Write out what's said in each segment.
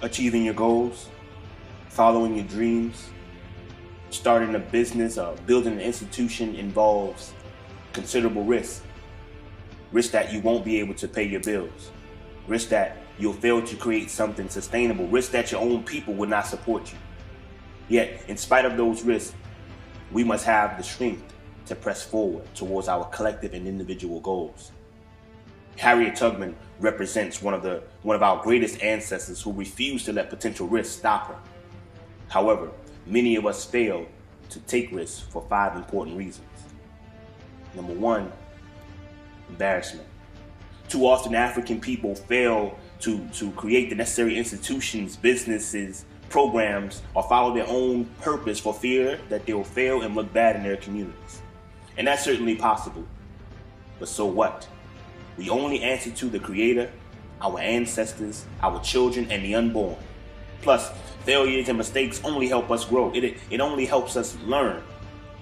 achieving your goals, following your dreams, starting a business or building an institution involves considerable risk. Risk that you won't be able to pay your bills. Risk that you'll fail to create something sustainable. Risk that your own people will not support you. Yet, in spite of those risks, we must have the strength to press forward towards our collective and individual goals. Harriet Tubman represents one of our greatest ancestors who refused to let potential risks stop her. However, many of us fail to take risks for 5 important reasons. Number 1, embarrassment. Too often African people fail to create the necessary institutions, businesses, programs, or follow their own purpose for fear that they will fail and look bad in their communities. And that's certainly possible. But so what? We only answer to the Creator, our ancestors, our children, and the unborn. Plus, failures and mistakes only help us grow. It only helps us learn.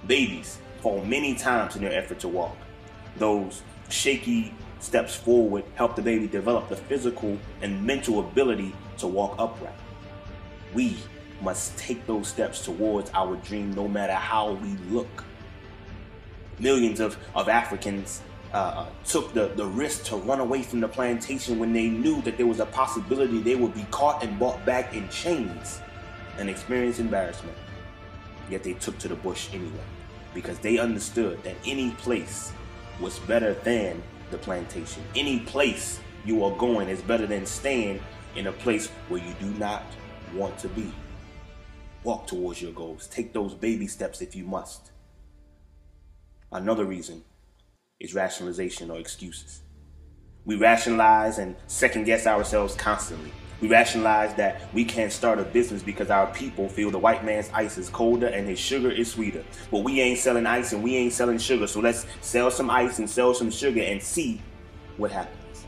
Babies fall many times in their effort to walk. Those shaky steps forward help the baby develop the physical and mental ability to walk upright. We must take those steps towards our dream no matter how we look. Millions of Africans took the risk to run away from the plantation when they knew that there was a possibility they would be caught and brought back in chains and experience embarrassment. Yet they took to the bush anyway, because they understood that any place was better than the plantation. Any place you are going is better than staying in a place where you do not want to be. Walk towards your goals. Take those baby steps if you must. Another reason is rationalization or excuses. We rationalize and second guess ourselves constantly. We rationalize that we can't start a business because our people feel the white man's ice is colder and his sugar is sweeter. But we ain't selling ice and we ain't selling sugar, so let's sell some ice and sell some sugar and see what happens.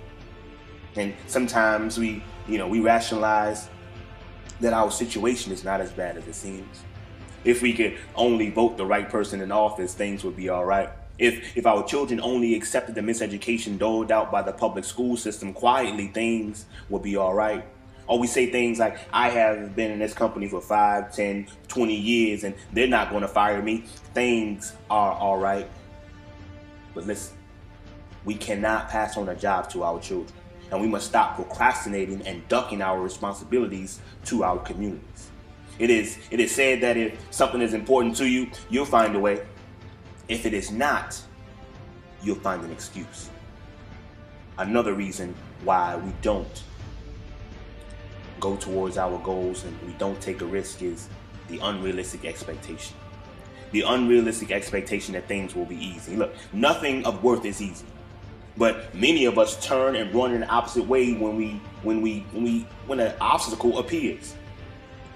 And sometimes we rationalize that our situation is not as bad as it seems. If we could only vote the right person in office, things would be all right. If our children only accepted the miseducation doled out by the public school system quietly, things would be all right. Or we say things like, I have been in this company for 5, 10, 20 years and they're not going to fire me. Things are all right. But listen, we cannot pass on a job to our children. And we must stop procrastinating and ducking our responsibilities to our communities. It is said that if something is important to you, you'll find a way. If it is not, you'll find an excuse. Another reason why we don't go towards our goals and we don't take a risk is the unrealistic expectation. The unrealistic expectation that things will be easy. Look, nothing of worth is easy. But many of us turn and run in the opposite way when an obstacle appears.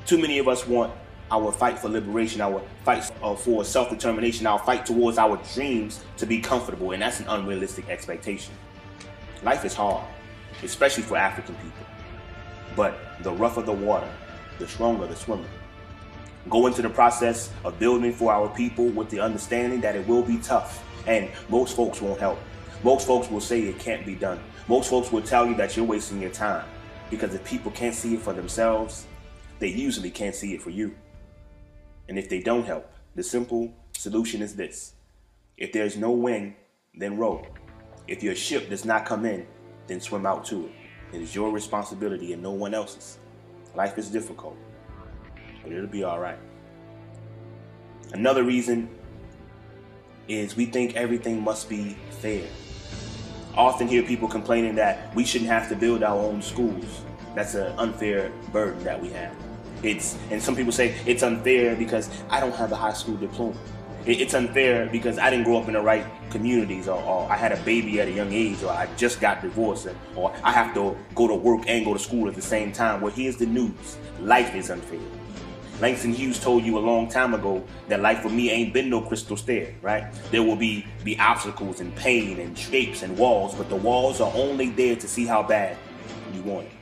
Too many of us want our fight for liberation, our fight for self-determination, our fight towards our dreams to be comfortable, and that's an unrealistic expectation. Life is hard, especially for African people. But the rougher the water, the stronger the swimmer. Go into the process of building for our people with the understanding that it will be tough, and most folks won't help. Most folks will say it can't be done. Most folks will tell you that you're wasting your time, because if people can't see it for themselves, they usually can't see it for you. And if they don't help, the simple solution is this. If there's no wind, then row. If your ship does not come in, then swim out to it. It is your responsibility and no one else's. Life is difficult, but it'll be all right. Another reason is we think everything must be fair. I often hear people complaining that we shouldn't have to build our own schools. That's an unfair burden that we have. And some people say it's unfair because I don't have a high school diploma. It's unfair because I didn't grow up in the right communities, or I had a baby at a young age, or I just got divorced, or I have to go to work and go to school at the same time. Well, here's the news. Life is unfair. Langston Hughes told you a long time ago that life for me ain't been no crystal stair, right? There will be obstacles and pain and shapes and walls, but the walls are only there to see how bad you want it.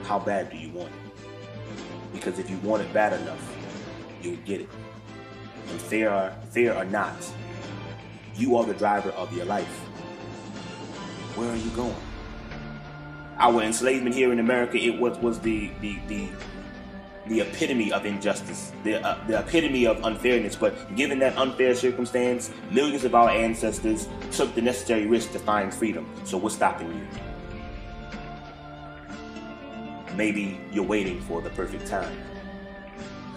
How bad do you want it? Because if you want it bad enough, you'll get it. And fair or not, you are the driver of your life. Where are you going? Our enslavement here in America, it was the epitome of injustice, the epitome of unfairness. But given that unfair circumstance, millions of our ancestors took the necessary risk to find freedom. So what's stopping you? Maybe you're waiting for the perfect time.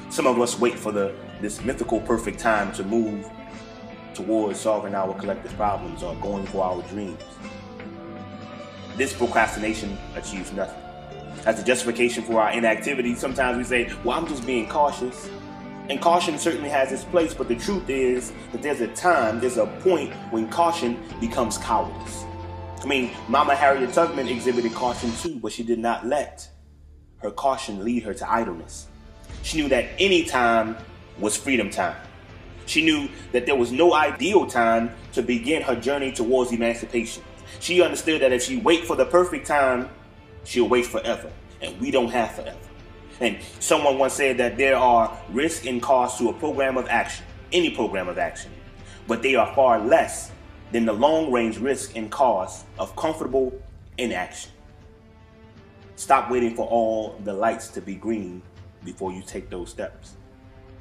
Some of us wait for this mythical perfect time to move towards solving our collective problems or going for our dreams. This procrastination achieves nothing. As a justification for our inactivity, sometimes we say, well, I'm just being cautious. And caution certainly has its place, but the truth is that there's a point when caution becomes cowardice. I mean, Mama Harriet Tubman exhibited caution too, but she did not let her caution lead her to idleness. She knew that any time was freedom time. She knew that there was no ideal time to begin her journey towards emancipation. She understood that if she waits for the perfect time, she'll wait forever. And we don't have forever. And someone once said that there are risks and costs to a program of action, any program of action, but they are far less than the long-range risk and costs of comfortable inaction. Stop waiting for all the lights to be green before you take those steps.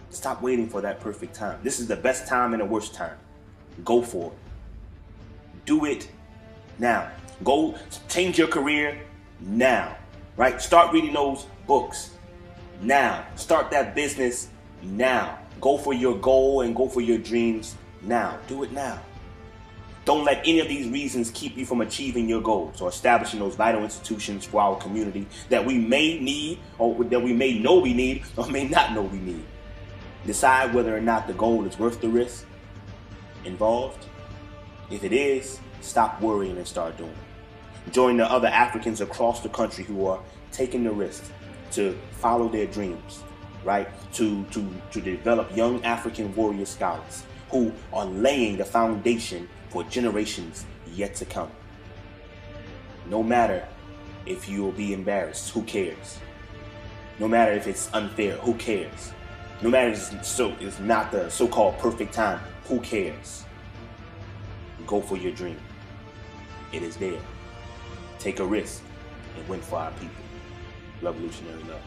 Stop waiting for that perfect time. This is the best time and the worst time. Go for it. Do it now. Go change your career now, right? Start reading those books now. Start that business now. Go for your goal and go for your dreams now. Do it now. Don't let any of these reasons keep you from achieving your goals or establishing those vital institutions for our community that we may need, or that we may know we need, or may not know we need. Decide whether or not the goal is worth the risk involved. If it is, stop worrying and start doing it. Join the other Africans across the country who are taking the risk to follow their dreams, right? To develop young African warrior scholars who are laying the foundation for generations yet to come. No matter if you will be embarrassed, who cares? No matter if it's unfair, who cares? No matter if it's not the so-called perfect time, who cares? Go for your dream. It is there. Take a risk and win for our people. Revolutionary love.